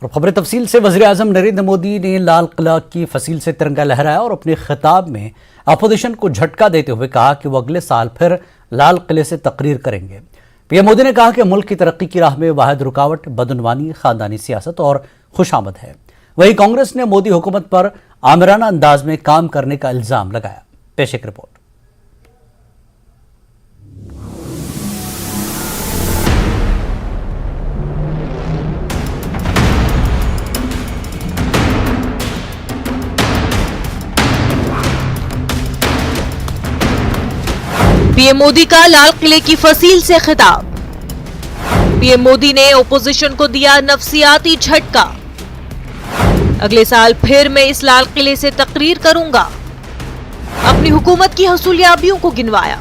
और खबर तफसील से वज़ीर-ए-आज़म नरेंद्र मोदी ने लाल किला की फसील से तिरंगा लहराया और अपने खिताब में अपोजिशन को झटका देते हुए कहा कि वो अगले साल फिर लाल किले से तकरीर करेंगे। पीएम मोदी ने कहा कि मुल्क की तरक्की की राह में वाहिद रुकावट बदउनवानी, खानदानी सियासत और खुशामद है। वहीं कांग्रेस ने मोदी हुकूमत पर आमिराना अंदाज में काम करने का इल्जाम लगाया। पेश एक रिपोर्ट। पीएम मोदी का लाल किले की फसील से खिताब। पीएम मोदी ने ओपोजिशन को दिया नफसियाती झटका। अगले साल फिर मैं इस लाल किले से तकरीर करूंगा। अपनी हुकूमत की हसूलियाबियों को गिनवाया।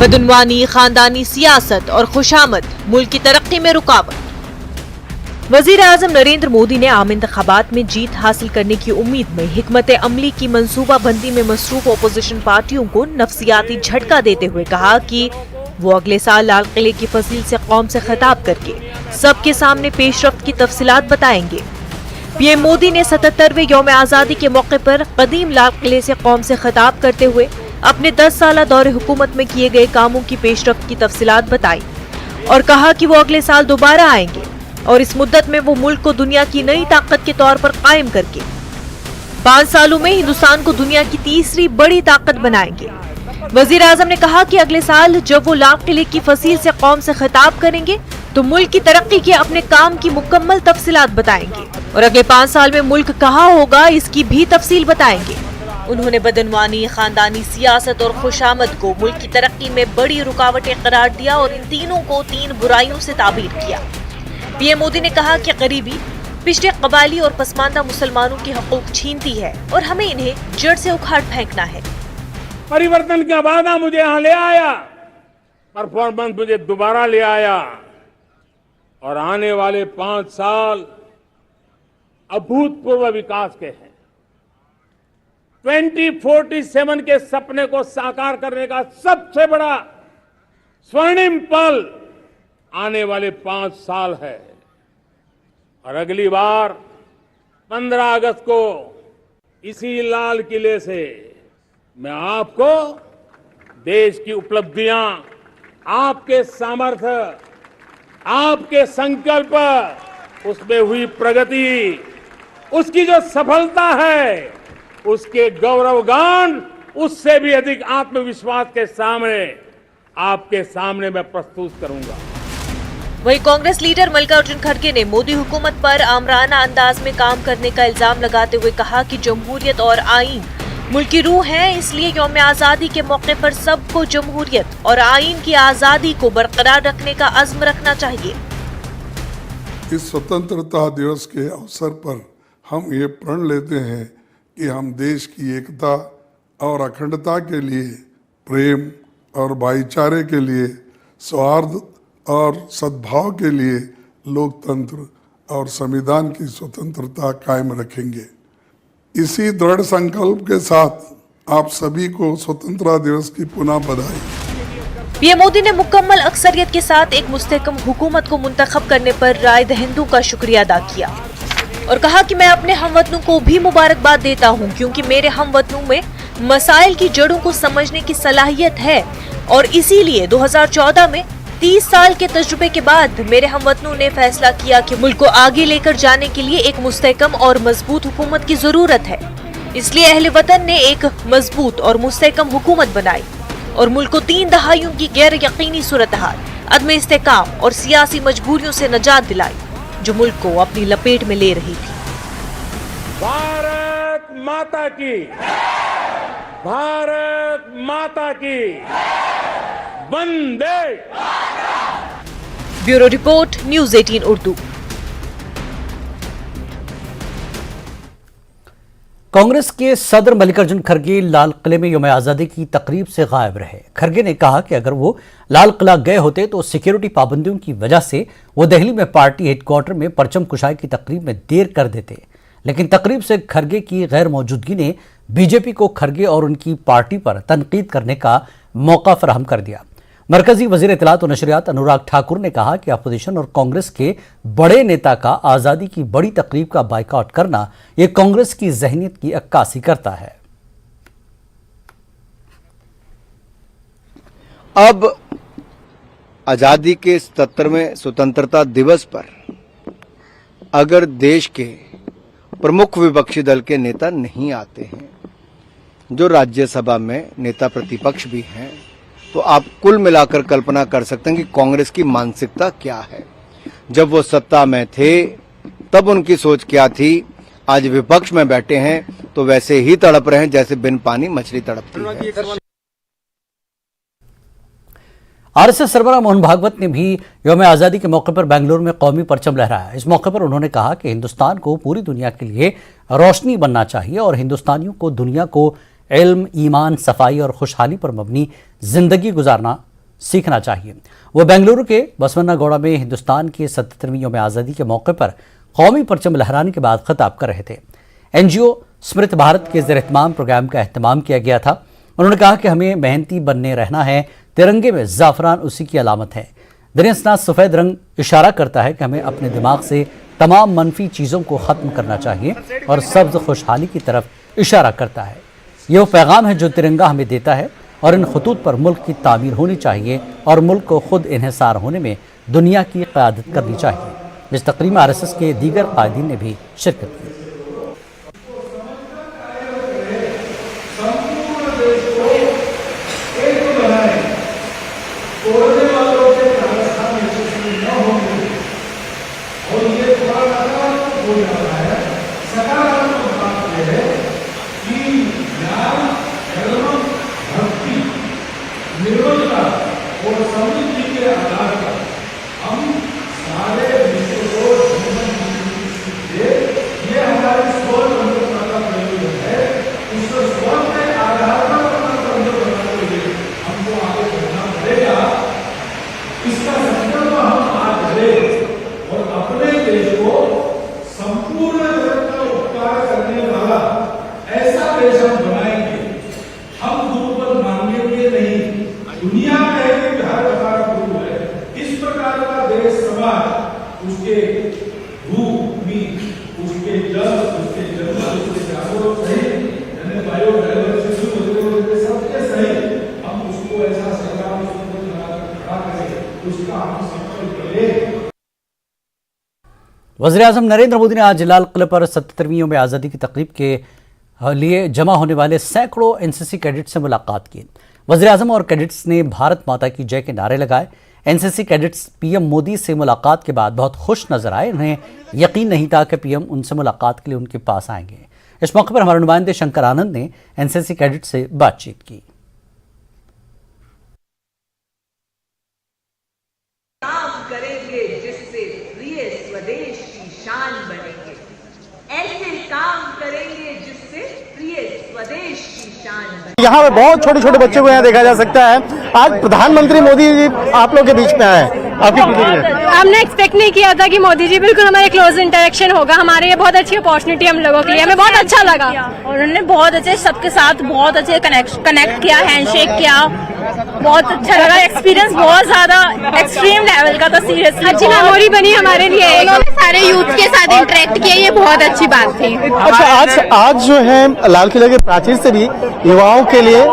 बदउनवानी, खानदानी सियासत और खुशामद मुल्क की तरक्की में रुकावट। वज़ीर-ए-आज़म नरेंद्र मोदी ने आम इंतखाबात में जीत हासिल करने की उम्मीद में हिकमत अमली की मंसूबाबंदी में मसरूफ अपोजिशन पार्टियों को नफसियाती झटका देते हुए कहा कि वो अगले साल लाल किले की फसील से कौम से खिताब करके सबके सामने पेशरफ्त की तफसीलात बताएंगे। पीएम मोदी ने 77वें यौम आज़ादी के मौके पर कदीम लाल किले से कौम से खिताब करते हुए अपने 10 साल दौरे हुकूमत में किए गए कामों की पेशरफ्त की तफसीलात बताई और कहा कि वो अगले साल दोबारा आएंगे और इस मुद्दत में वो मुल्क को दुनिया की नई ताकत के तौर पर कायम करके 5 सालों में हिंदुस्तान को दुनिया की तीसरी बड़ी ताकत बनाएंगे। वज़ीर-ए-आज़म ने कहा कि अगले साल जब वो लाल किले की फसील से कौम से खिताब करेंगे तो मुल्क की तरक्की के अपने काम की मुकम्मल तफसीलात बताएंगे और अगले 5 साल में मुल्क कहाँ होगा इसकी भी तफसील बताएंगे। उन्होंने बदउनवानी, खानदानी सियासत और खुशामद को मुल्क की तरक्की में बड़ी रुकावटें करार दिया और इन तीनों को 3 बुराइयों से ताबीर किया। पीएम मोदी ने कहा कि गरीबी पिछड़े कबायली और पसमानदा मुसलमानों के हकूक छीनती है और हमें इन्हें जड़ से उखाड़ फेंकना है। परिवर्तन का वादा मुझे यहाँ ले आया, परफॉर्मेंस मुझे दोबारा ले आया और आने वाले 5 साल अभूतपूर्व विकास के हैं। 2047 के सपने को साकार करने का सबसे बड़ा स्वर्णिम पल आने वाले 5 साल है और अगली बार 15 अगस्त को इसी लाल किले से मैं आपको देश की उपलब्धियां, आपके सामर्थ्य, आपके संकल्प, उसमें हुई प्रगति, उसकी जो सफलता है, उसके गौरवगान, उससे भी अधिक आत्मविश्वास के सामने आपके सामने मैं प्रस्तुत करूंगा। वहीं कांग्रेस लीडर मल्लिकार्जुन खड़गे ने मोदी हुकूमत पर आमराना अंदाज में काम करने का इल्जाम लगाते हुए कहा कि जमहूरियत और आईन मुल्क की रूह है, इसलिए यौम आज़ादी के मौके पर सबको जमहूरियत और आईन की आज़ादी को बरकरार रखने का अज़्म रखना चाहिए। इस स्वतंत्रता दिवस के अवसर पर हम ये प्रण लेते हैं कि हम देश की एकता और अखंडता के लिए, प्रेम और भाईचारे के लिए, सौहार्द और सद्भाव के लिए लोकतंत्र और संविधान की स्वतंत्रता कायम रखेंगे। इसी दृढ़ संकल्प के साथ आप सभी को स्वतंत्रता दिवस की पुनः बधाई। पीएम मोदी ने मुकम्मल अक्सरियत के साथ एक मुस्तहकम हुकूमत को मुंतखब करने पर राय दहिंदों का शुक्रिया अदा किया और कहा कि मैं अपने हमवतनों को भी मुबारकबाद देता हूं क्योंकि मेरे हमवतनों में मसाइल की जड़ों को समझने की सलाहियत है और इसीलिए 2014 में 30 साल के तजुर्बे के बाद मेरे हमवतनों ने फैसला किया कि मुल्क को आगे लेकर जाने के लिए एक मुस्तहकम और मजबूत हुकूमत की जरूरत है। इसलिए अहले वतन ने एक मजबूत और मुस्तहकम हुकूमत बनाई और मुल्क को 3 दहाइयों की गैर यकीनी सूरत-हाल, अदम इस्तेहकाम और सियासी मजबूरियों से निजात दिलाई जो मुल्क को अपनी लपेट में ले रही थी। भारत माता की, भारत माता की, वंदे। Bureau report, news 18 Urdu. Congress के सदर मल्लिकार्जुन खड़गे लाल किले में यौम आज़ादी की तकरीब से गायब रहे। खड़गे ने कहा कि अगर वो लाल किला गए होते तो सिक्योरिटी पाबंदियों की वजह से वो दिल्ली में पार्टी हेडक्वार्टर में परचम कुशाई की तकरीब में देर कर देते, लेकिन तकरीब से खड़गे की गैर मौजूदगी ने बीजेपी को खड़गे और उनकी पार्टी पर तनकीद करने का मौका फराहम कर दिया। मरकजी वजीर इत्तलात और नशरियात अनुराग ठाकुर ने कहा कि अपोजिशन और कांग्रेस के बड़े नेता का आज़ादी की बड़ी तकरीब का बाइकआउट करना यह कांग्रेस की ज़हनियत की अक्कासी करता है। अब आज़ादी के 77वें स्वतंत्रता दिवस पर अगर देश के प्रमुख विपक्षी दल के नेता नहीं आते हैं, जो राज्यसभा में नेता प्रतिपक्ष भी हैं, तो आप कुल मिलाकर कल्पना कर सकते हैं कि कांग्रेस की मानसिकता क्या है। जब वो सत्ता में थे तब उनकी सोच क्या थी, आज विपक्ष में बैठे हैं तो वैसे ही तड़प रहे हैं जैसे बिन पानी मछली तड़पती है। आरएसएस सरबराह मोहन भागवत ने भी यौम आज़ादी के मौके पर बेंगलुरु में कौमी परचम लहराया। इस मौके पर उन्होंने कहा कि हिंदुस्तान को पूरी दुनिया के लिए रोशनी बनना चाहिए और हिंदुस्तानियों को दुनिया को इल्म, ईमान, सफाई और खुशहाली पर मबनी जिंदगी गुजारना सीखना चाहिए। वो बेंगलुरु के बसवन्नागौड़ा में हिंदुस्तान की 77वीं यौम आज़ादी के मौके पर कौमी परचम लहराने के बाद खिताब कर रहे थे। एनजीओ स्मृत भारत के ज़ेर-ए-एहतमाम प्रोग्राम का एहतमाम किया गया था। उन्होंने कहा कि हमें मेहनती बनने रहना है, तिरंगे में ज़ाफ़रान उसी की अलामत है। दरियासना सफ़ेद रंग इशारा करता है कि हमें अपने दिमाग से तमाम मनफी चीज़ों को ख़त्म करना चाहिए और सब्ज़ खुशहाली की तरफ इशारा करता है। ये वो पैगाम है जो तिरंगा हमें देता है और इन खतूत पर मुल्क की तामीर होनी चाहिए और मुल्क को खुद इन्हिसार होने में दुनिया की क़यादत करनी चाहिए। इस तकरीब में आरएसएस के दीगर कायदीन ने भी शिरकत की। वज़ीर-ए-आज़म नरेंद्र मोदी ने आज लाल किले पर 77वीं यौम आज़ादी की तकरीब के लिए जमा होने वाले सैकड़ों एनसीसी कैडेट्स से मुलाकात की। वज़ीर-ए-आज़म और कैडेट्स ने भारत माता की जय के नारे लगाए। एनसीसी कैडेट्स पीएम मोदी से मुलाकात के बाद बहुत खुश नजर आए। उन्हें यकीन नहीं था कि पीएम उनसे मुलाकात के लिए उनके पास आएंगे। इस मौके पर हमारे नुमाइंदे शंकर आनंद ने एनसीसी कैडेट से बातचीत की। काम करेंगे जिससे प्रिय स्वदेश की शान बनेंगे, ऐसे काम करेंगे जिससे प्रिय स्वदेश की शान बनेंगे। यहाँ पे बहुत छोटे छोटे बच्चे को यहाँ देखा जा सकता है। आज प्रधानमंत्री मोदी जी आप लोग के बीच में आए, आपकी प्रतिक्रिया? हमने एक्सपेक्ट नहीं किया था कि मोदी जी बिल्कुल हमारे क्लोज इंटरेक्शन होगा। हमारे ये बहुत अच्छी अपॉर्चुनिटी हम लोगों के लिए, हमें बहुत अच्छा लगा। और उन्होंने बहुत अच्छे सबके साथ बहुत अच्छे कनेक्ट किया, हैंडशेक किया, बहुत अच्छा लगा। एक्सपीरियंस बहुत ज्यादा एक्सट्रीम लेवल का था, सीरियसली अच्छी मेमोरी बनी हमारे लिए। सारे यूथ के साथ इंटरेक्ट किया, ये बहुत अच्छी बात थी। अच्छा, आज जो है लाल किले के प्राचीर से भी युवाओं के लिए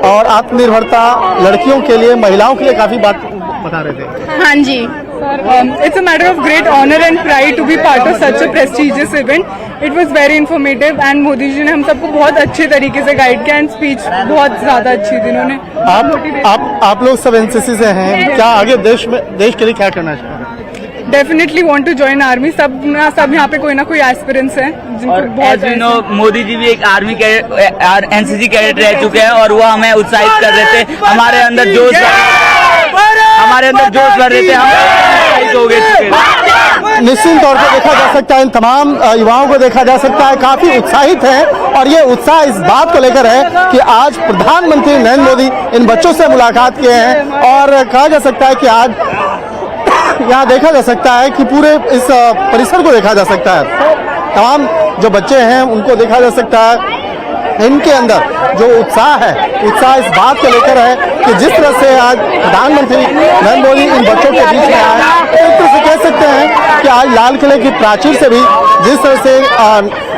और आत्मनिर्भरता, लड़कियों के लिए, महिलाओं के लिए काफी बात बता रहे थे। हाँ जी, it's a matter of great honor and pride to be part of such a prestigious event. It was very informative and Modi ji ने हम सबको बहुत अच्छे तरीके से गाइड किया एंड स्पीच बहुत ज्यादा अच्छी थी उन्होंने। आप लोग सब एनसीसी से हैं, क्या आगे देश के लिए क्या करना चाहते हैं? Definitely want to join army. सब यहाँ पे कोई ना कोई एस्पिरेंट्स हैं जिनको बहुत। मोदी जी भी एक आर्मी एनसीसी कैडेट रह चुके हैं और वो हमें उत्साहित कर रहे थे। हमारे अंदर जोश भर रहे थे, हम उत्साहित हो गए। निश्चित तौर पर देखा जा सकता है, इन तमाम युवाओं को देखा जा सकता है काफी उत्साहित हैं और ये उत्साह इस बात को लेकर है कि आज प्रधानमंत्री नरेंद्र मोदी इन बच्चों से मुलाकात किए हैं और कहा जा सकता है कि आज यहाँ देखा जा सकता है कि पूरे इस परिसर को देखा जा सकता है। तमाम जो बच्चे हैं उनको देखा जा सकता है, इनके अंदर जो उत्साह है, उत्साह इस बात को लेकर है कि जिस तरह से आज प्रधानमंत्री नरेंद्र मोदी इन बच्चों के बीच में आए, एक तरह से कह सकते हैं कि आज लाल किले की प्राचीर से भी जिस तरह से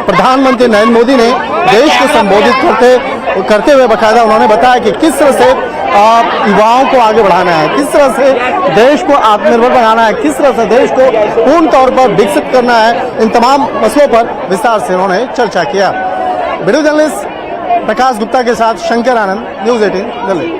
प्रधानमंत्री नरेंद्र मोदी ने देश को संबोधित करते हुए बकायदा उन्होंने बताया कि किस तरह से युवाओं को आगे बढ़ाना है, किस तरह से देश को आत्मनिर्भर बनाना है, किस तरह से देश को पूर्ण तौर पर विकसित करना है। इन तमाम मसलों पर विस्तार से उन्होंने चर्चा किया। वीडियो जर्नलिस्ट प्रकाश गुप्ता के साथ शंकर आनंद, न्यूज 18 दिल्ली।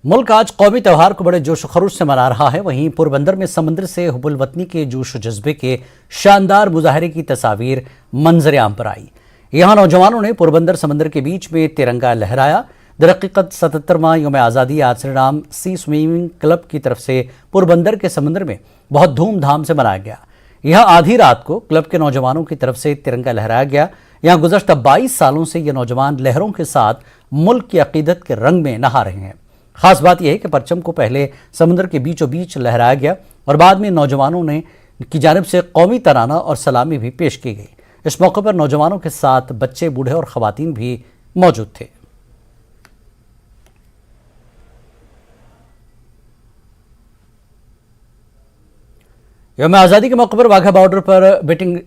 मुल्क आज कौमी त्यौहार को बड़े जोश खरोश से मना रहा है। वहीं पोरबंदर में समुद्र से हुब्बुल वतनी के जोश जज्बे के शानदार मुजाहरे की तस्वीर मंजर आम पर आई। यहां नौजवानों ने पोरबंदर समंदर के बीच में तिरंगा लहराया। दरहकीकत 77वां यौम आज़ादी आज श्री राम सी स्विमिंग क्लब की तरफ से पोरबंदर के समुद्र में बहुत धूमधाम से मनाया गया। यह आधी रात को क्लब के नौजवानों की तरफ से तिरंगा लहराया गया। यहाँ गुज़श्ता 22 सालों से ये नौजवान लहरों के साथ मुल्क की अकीदत के रंग में नहा रहे हैं। खास बात यह है कि परचम को पहले समुद्र के बीचों बीच लहराया गया और बाद में नौजवानों ने की जानिब से कौमी तराना और सलामी भी पेश की गई। इस मौके पर नौजवानों के साथ बच्चे, बूढ़े और खवातीन भी मौजूद थे। यौम आज़ादी के मौके पर वाघा बॉर्डर पर बेटिंग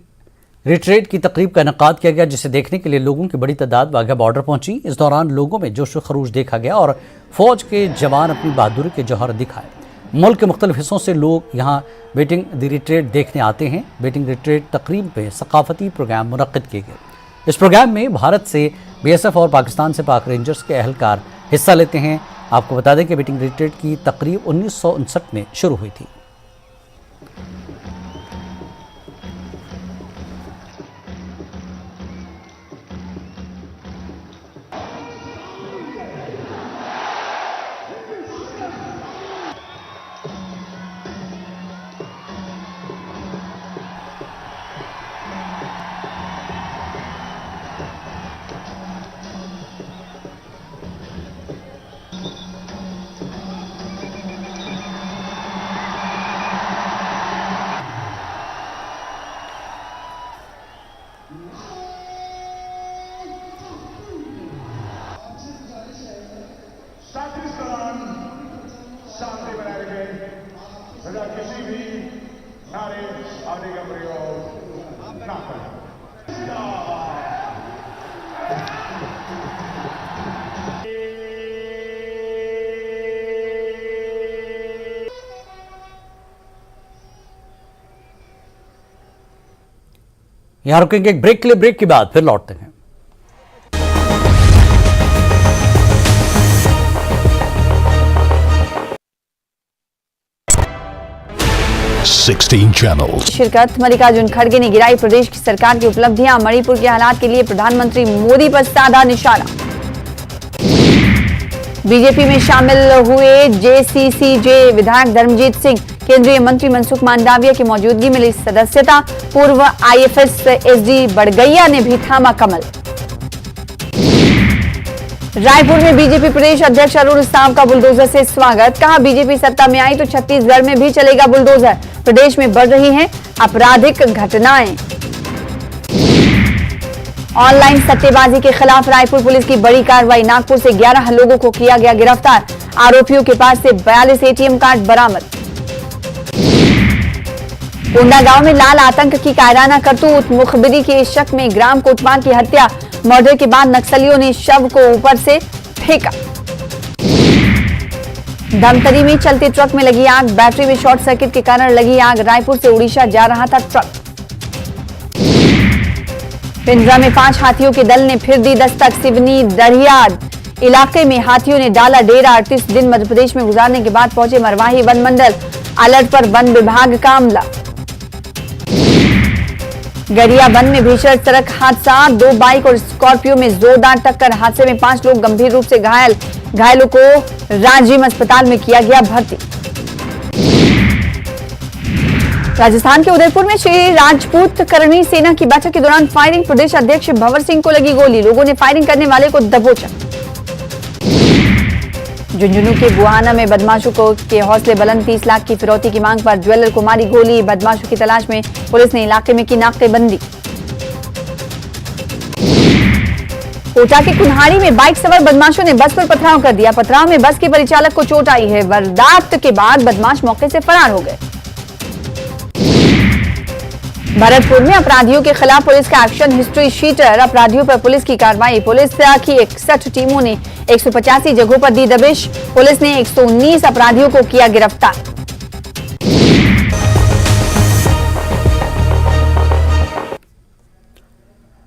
रिट्रीट की तकरीब का इनेकाद किया गया, जिसे देखने के लिए लोगों की बड़ी तादाद वाघा बॉर्डर पहुंची। इस दौरान लोगों में जोश खरूश देखा गया और फौज के जवान अपनी बहादुरी के जौहर दिखाए। मुल्क के मुख्तलिफ हिस्सों से लोग यहाँ बेटिंग द रिट्रीट देखने आते हैं। बेटिंग रिट्रीट तकरीब में सकाफती प्रोग्राम मुनक्किद किए गए। इस प्रोग्राम में भारत से BSF और पाकिस्तान से पाक रेंजर्स के अहलकार हिस्सा लेते हैं। आपको बता दें कि बेटिंग रिट्रीट की तकरीब 1959 में शुरू हुई थी। किसी भी नारे आदि का प्रयोग न करें। यहां रुकेंगे एक ब्रेक के लिए। ब्रेक के बाद फिर लौटते हैं। 16 चैनल्स। शिरकत। मल्लिकार्जुन खड़गे ने गिराई प्रदेश की सरकार की उपलब्धियां। मणिपुर के हालात के लिए प्रधानमंत्री मोदी पर साधा निशाना। बीजेपी में शामिल हुए JCCJ विधायक धर्मजीत सिंह। केंद्रीय मंत्री मनसुख मांडविया की मौजूदगी में ली सदस्यता। पूर्व IFS SD बड़गैया ने भी थामा कमल। रायपुर में बीजेपी प्रदेश अध्यक्ष अरुण साव का बुलडोजर से स्वागत। कहा, बीजेपी सत्ता में आई तो छत्तीसगढ़ में भी चलेगा बुलडोजर। प्रदेश में बढ़ रही हैं आपराधिक घटनाएं। ऑनलाइन सट्टेबाजी के खिलाफ रायपुर पुलिस की बड़ी कार्रवाई। नागपुर से 11 लोगों को किया गया गिरफ्तार। आरोपियों के पास से 42 ATM कार्ड बरामद। कोंडा गांव में लाल आतंक की कायराना करतूत। मुखबिरी के शक में ग्राम कोटवाल की हत्या। मर्डर के बाद नक्सलियों ने शव को ऊपर से फेंका। धमतरी में चलते ट्रक में लगी आग। बैटरी में शॉर्ट सर्किट के कारण लगी आग। रायपुर से उड़ीसा जा रहा था ट्रक। पिंजरा में 5 हाथियों के दल ने फिर दी दस्तक। सिवनी दरियाद इलाके में हाथियों ने डाला डेरा। 38 दिन मध्य प्रदेश में गुजारने के बाद पहुंचे मरवाही वन मंडल। अलर्ट पर वन विभाग का अमला। गरिया वन में भीषण सड़क हादसा। 2 बाइक और स्कॉर्पियो में जोरदार टक्कर। हादसे में 5 लोग गंभीर रूप से घायल। घायलों को राजीव अस्पताल में किया गया भर्ती। राजस्थान के उदयपुर में श्री राजपूत करणी सेना की बैठक के दौरान फायरिंग। प्रदेश अध्यक्ष भंवर सिंह को लगी गोली। लोगों ने फायरिंग करने वाले को दबोचा। झुंझुनू के बुहाना में बदमाशों के हौसले बुलंद। 30 लाख की फिरौती की मांग पर ज्वेलर को मारी गोली। बदमाशों की तलाश में पुलिस ने इलाके में की नाकेबंदी। कोटा के कुन्हाड़ी में बाइक सवार बदमाशों ने बस पर पथराव कर दिया। पथराव में बस के परिचालक को चोट आई है। वारदात के बाद बदमाश मौके से फरार हो गए। भरतपुर में अपराधियों के खिलाफ पुलिस का एक्शन, हिस्ट्री शीटर अपराधियों पर पुलिस की कार्रवाई। पुलिस की 61 टीमों ने 185 जगहों पर दी दबिश। पुलिस ने 119 अपराधियों को किया गिरफ्तार।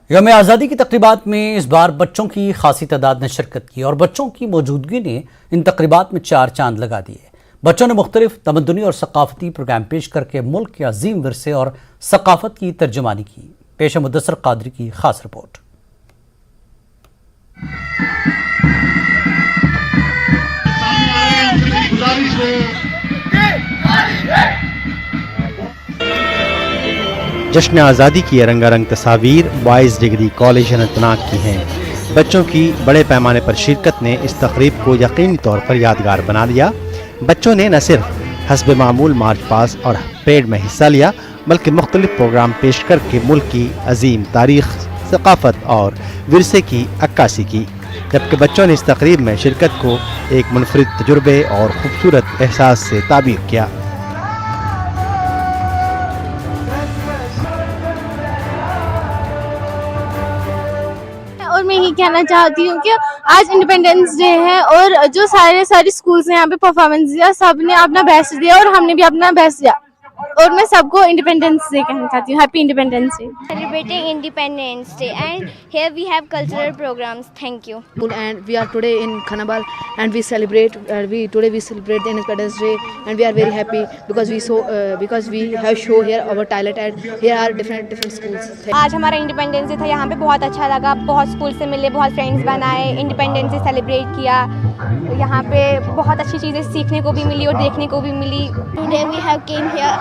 यौम आज़ादी की तकरीबात में इस बार बच्चों की खासी तादाद ने शिरकत की और बच्चों की मौजूदगी ने इन तकरीबात में 4 चांद लगा दिए। बच्चों ने मुख्तलिफ तमद्दुनी और सकाफती प्रोग्राम पेश करके मुल्क के अजीम विरसे और सकाफत की तर्जुमानी की। पेश है मुद्दसर कादरी की खास रिपोर्ट। जश्न आज़ादी की रंगारंग तस्वीर बॉयज़ डिग्री कॉलेज अनंतनाग की हैं। बच्चों की बड़े पैमाने पर शिरकत ने इस तकरीब को यकीनी तौर पर यादगार बना दिया। बच्चों ने न सिर्फ हस्ब मामूल मार्च पास और परेड में हिस्सा लिया, बल्कि मुख्तलिफ प्रोग्राम पेश करके मुल्क की अजीम तारीख, सकाफत और विरसे की अक्कासी की। जबकि बच्चों ने इस तकरीब में शिरकत को एक मुनफरिद तजुर्बे और खूबसूरत एहसास से ताबीर किया। और मैं यही कहना चाहती हूँ कि आज इंडिपेंडेंस डे है और जो सारे स्कूल्स ने यहाँ पे परफॉर्मेंस दिया, सब ने अपना बेस्ट दिया और हमने भी अपना बेस्ट दिया और मैं सबको इंडिपेंडेंस डे कहना चाहती हूँ। Happy independence day. Celebrating Independence Day and here we have cultural programs. Thank you. And we are today in Khanabal and we celebrate today we celebrate the Independence Day and we are very happy because we have show here our talent and here are different schools. आज हमारा independence day था, यहाँ पे बहुत अच्छा लगा, बहुत school से मिले, बहुत फ्रेंड्स बनाए, इंडिपेंडेंस डे सेलिब्रेट किया। यहाँ पे बहुत अच्छी चीज़ें सीखने को भी मिली और देखने को भी मिली। Today we have came here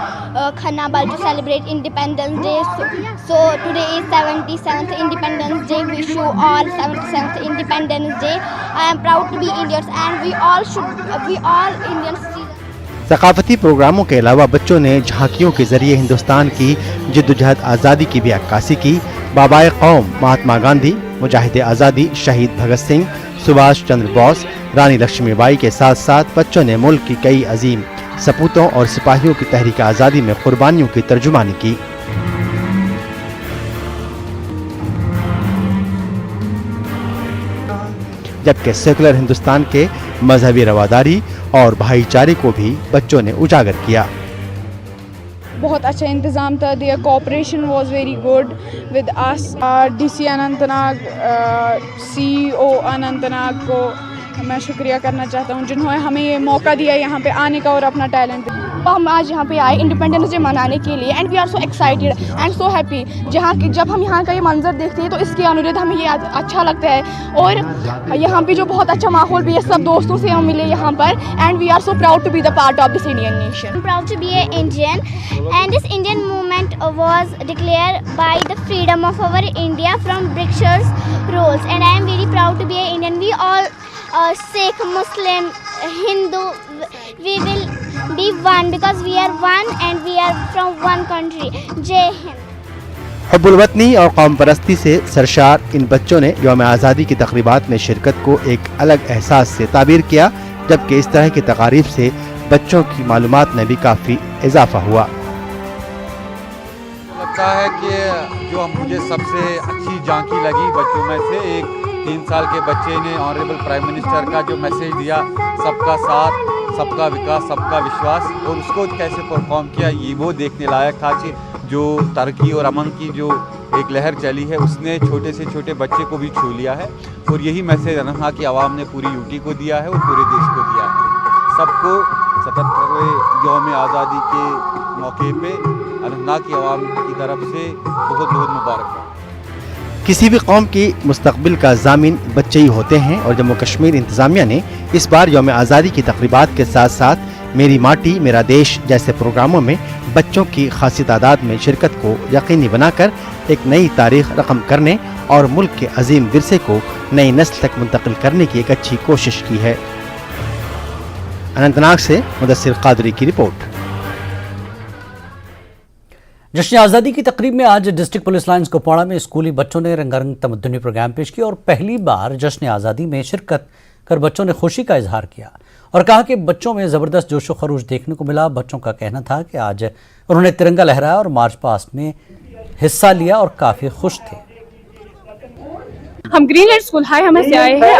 Khanabal to celebrate Independence Day. So today is 77th Independence Day. Wish you all 77th Independence Day. I am proud to be Indians and we all Indians. सकाफती प्रोग्रामों के अलावा बच्चों ने झांकियों के जरिए हिंदुस्तान की जिद्दोजहद आज़ादी की भी अक्कासी की। बाबाए कौम महात्मा गांधी, मुजाहिद आज़ादी शहीद भगत सिंह, सुभाष चंद्र बोस, रानी लक्ष्मीबाई के साथ साथ बच्चों ने मुल्क की कई अजीम सपूतों और सिपाहियों की तहरीक आज़ादी में कुर्बानियों की तर्जुमानी की। जबकि सेकुलर हिंदुस्तान के मजहबी रवादारी और भाईचारे को भी बच्चों ने उजागर किया। बहुत अच्छा इंतज़ाम था। Their cooperation was very good with us. DC Anantnag, CEO Anantnag को मैं शुक्रिया करना चाहता हूँ जिन्होंने हमें ये मौका दिया यहाँ पे आने का और अपना टैलेंट। हम आज यहाँ पे आए इंडिपेंडेंस डे मनाने के लिए and we are so excited and so happy. जब हम यहाँ का ये मंजर देखते हैं तो इसके अनुरूप हमें ये अच्छा लगता है और यहाँ पे जो बहुत अच्छा माहौल भी है, सब दोस्तों से हम मिले यहाँ पर and we are so proud to be the part of this Indian nation. Proud to be an Indian and this Indian movement was declared by the freedom of our India from Britishers rules and I am very proud to be an Indian. We all Sikh, Muslim, Hindu, we will be one because we are one and we are from one country. Jai Hind. हुब्बुल वतनी और कौम परस्ती से सरशार इन बच्चों ने यौम आज़ादी की तकरीबात में शिरकत को एक अलग एहसास से ताबीर किया, जबकि इस तरह की तकारीब से बच्चों की मालूमात में भी काफ़ी इजाफा हुआ। लगता है कि जो मुझे सबसे अच्छी झांकी लगी बच्चों में से, एक 3 साल के बच्चे ने ऑनरेबल प्राइम मिनिस्टर का जो मैसेज दिया, सबका साथ, सबका विकास, सबका विश्वास, और उसको कैसे परफॉर्म किया, ये वो देखने लायक था कि जो तरक्की और अमन की जो एक लहर चली है उसने छोटे से छोटे बच्चे को भी छू लिया है। और यही मैसेज अनंतनाग की आवाम ने पूरी यूटी को दिया है और पूरे देश को दिया है। सबको 77वें यौम आज़ादी के मौके पे अनंतनाग की आवाम की तरफ से बहुत बहुत मुबारकबाद। किसी भी कौम की मुस्तकबिल का ज़ामिन बच्चे ही होते हैं और जम्मू कश्मीर इंतज़ामिया ने इस बार यौम आज़ादी की तकरीबात के साथ साथ मेरी माटी मेरा देश जैसे प्रोग्रामों में बच्चों की खासी तादाद में शिरकत को यकीनी बनाकर एक नई तारीख रकम करने और मुल्क के अजीम विरसे को नई नस्ल तक मुंतकिल करने की एक अच्छी कोशिश की है। अनंतनाग से मुदस्सिर कादरी की रिपोर्ट। जश्न आज़ादी की तकरीब में आज डिस्ट्रिक्ट पुलिस लाइन्स कुपवाड़ा में स्कूली बच्चों ने रंगारंग तमद्दुनी प्रोग्राम पेश किया और पहली बार जश्न आज़ादी में शिरकत कर बच्चों ने खुशी का इजहार किया और कहा कि बच्चों में ज़बरदस्त जोशो खरोश देखने को मिला। बच्चों का कहना था कि आज उन्होंने तिरंगा लहराया और मार्च पास्ट में हिस्सा लिया और काफ़ी खुश थे। हम ग्रीनलैंड स्कूल हाई हमर से आए हैं।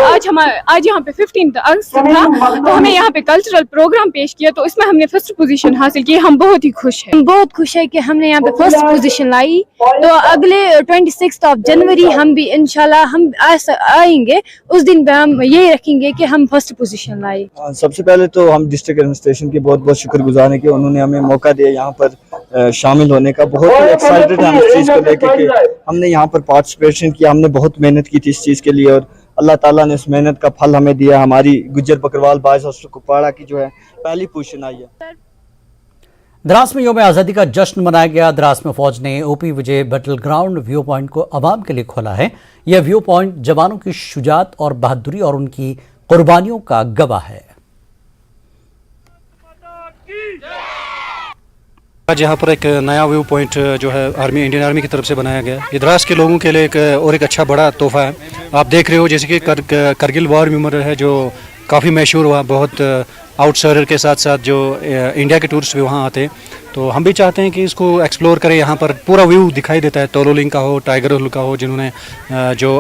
आज यहाँ पे 15 अगस्त था, तो हमें यहाँ पे कल्चरल प्रोग्राम पेश किया, तो इसमें हमने फर्स्ट पोजीशन हासिल की। हम बहुत ही खुश हैं। हम बहुत खुश है कि हमने यहाँ पे फर्स्ट पोजीशन लाई। तो अगले 26 जनवरी हम भी इंशाल्लाह हम आएंगे, उस दिन पे हम ये रखेंगे कि हम फर्स्ट पोजीशन लाए। सबसे पहले तो हम डिस्ट्रिक्ट एडमिनिस्ट्रेशन के बहुत बहुत शुक्रगुजार हैं कि उन्होंने हमें मौका दिया यहाँ पर शामिल होने का। बहुत ही एक्साइटेड हैं इस चीज़ को लेकर कि हमने यहाँ पर पार्टिसिपेशन किया। हमने बहुत मेहनत की थी इस चीज़ के लिए और अल्लाह ताला ने इस मेहनत का फल हमें दिया। हमारी गुज्जर बकरवाल बॉयज हॉस्टल कुपवाड़ा की जो है पहली पोजीशन आई है। द्रास में यौम आज़ादी का जश्न मनाया गया। द्रास में फौज ने ओपी विजय बैटल ग्राउंड व्यू पॉइंट को आवाम के लिए खोला है। यह व्यू पॉइंट जवानों की शुजात और बहादुरी और उनकी कुर्बानियों का गवाह है। आज यहाँ पर एक नया व्यू पॉइंट जो है इंडियन आर्मी की तरफ से बनाया गया। ये द्रास के लोगों के लिए एक अच्छा बड़ा तोहफा है। आप देख रहे हो जैसे कि करगिल वॉर मेमोरियल है जो काफ़ी मशहूर हुआ। बहुत आउटसाइडर के साथ साथ जो इंडिया के टूरिस्ट भी वहाँ आते हैं, तो हम भी चाहते हैं कि इसको एक्सप्लोर करें। यहाँ पर पूरा व्यू दिखाई देता है, तोलोलिंग का हो, टाइगर हिल का हो, जिन्होंने जो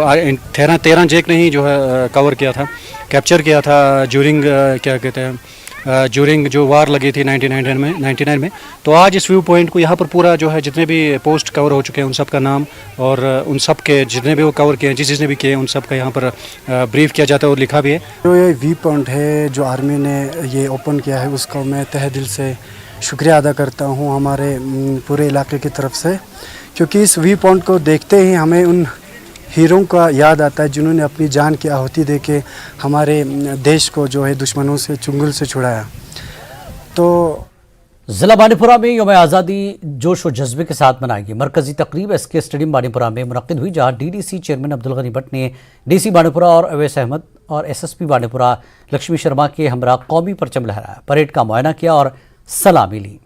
13 जेक ने ही जो है कवर किया था, कैप्चर किया था ज्यूरिंग क्या कहते हैं ज्यूरिंग जो वार लगी थी 99 में। तो आज इस व्यू पॉइंट को यहाँ पर पूरा जो है जितने भी पोस्ट कवर हो चुके हैं उन सब का नाम और उन सब के जितने भी वो कवर किए हैं, जिसने भी किए उन सब का यहाँ पर ब्रीफ किया जाता है और लिखा भी है। जो ये व्यू पॉइंट है जो आर्मी ने ये ओपन किया है उसका मैं तहे दिल से शुक्रिया अदा करता हूँ हमारे पूरे इलाके की तरफ से, क्योंकि इस व्यू पॉइंट को देखते ही हमें उन हीरों का याद आता है जिन्होंने अपनी जान की आहुति दे के हमारे देश को जो है दुश्मनों से चुंगल से छुड़ाया। तो जिला बांडीपुरा में यौम आज़ादी जोश व जज्बे के साथ मनाई गई। मरकजी तकरीब एसके स्टेडियम बांडीपुरा में मुनक्किद हुई, जहां डीडीसी चेयरमैन अब्दुल गनी भट्ट ने डीसी बांडीपुरा और अवैस अहमद और एसएसपी बांडीपुरा लक्ष्मी शर्मा के हमरा कौमी परचम लहराया, परेड का मुआयना किया और सलामी ली।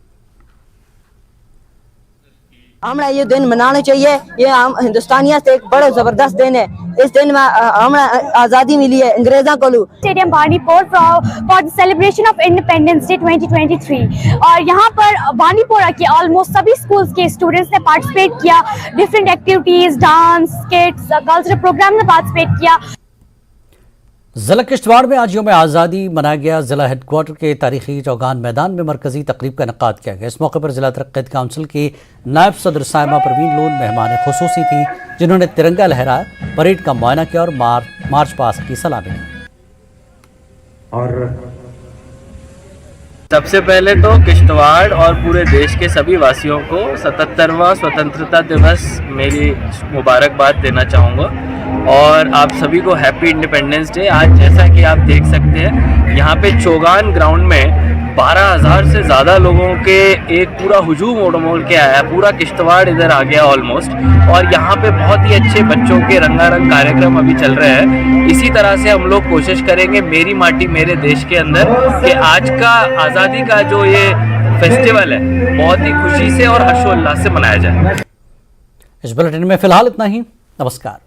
हमें ये दिन मनाना चाहिए। ये हम हिंदुस्तानियत से एक बड़ा जबरदस्त दिन है। इस दिन में हमें आजादी मिली है अंग्रेजों को। Stadium Bandipur for the celebration of independence day 2023 और यहाँ पर बांडीपुरा के ऑलमोस्ट सभी स्कूल्स के स्टूडेंट्स ने पार्टिसिपेट किया। Different activities, dance, skits, cultural program में पार्टिसिपेट किया। जिला किश्तवाड़ में आज यौम आज़ादी मनाया गया। जिला हेडक्वार्टर के तारीखी चौगान मैदान में मरकजी तकरीब का इनेकाद किया गया। इस मौके पर जिला तरक्की काउंसिल की नायब सदर साइमा परवीन लोन मेहमान खुसूसी थी, जिन्होंने तिरंगा लहराया, परेड का मुआयना किया और मार्च पास्ट की सलामी ली। और सबसे पहले तो किश्तवाड़ और पूरे देश के सभी वासियों को 77वां स्वतंत्रता दिवस मेरी मुबारकबाद देना चाहूँगा और आप सभी को हैप्पी इंडिपेंडेंस डे। आज जैसा कि आप देख सकते हैं यहाँ पे चौगान ग्राउंड में 12,000 से ज़्यादा लोगों के एक पूरा हुजूम उमड़ के आया। पूरा किश्तवाड़ इधर आ गया ऑलमोस्ट, और यहाँ पे बहुत ही अच्छे बच्चों के रंगारंग कार्यक्रम अभी चल रहे हैं। इसी तरह से हम लोग कोशिश करेंगे मेरी माटी मेरे देश के अंदर कि आज का आज़ादी का जो ये फेस्टिवल है बहुत ही खुशी से और हर्षोल्लास से मनाया जाए। इस बुलेटिन में फिलहाल इतना ही। नमस्कार।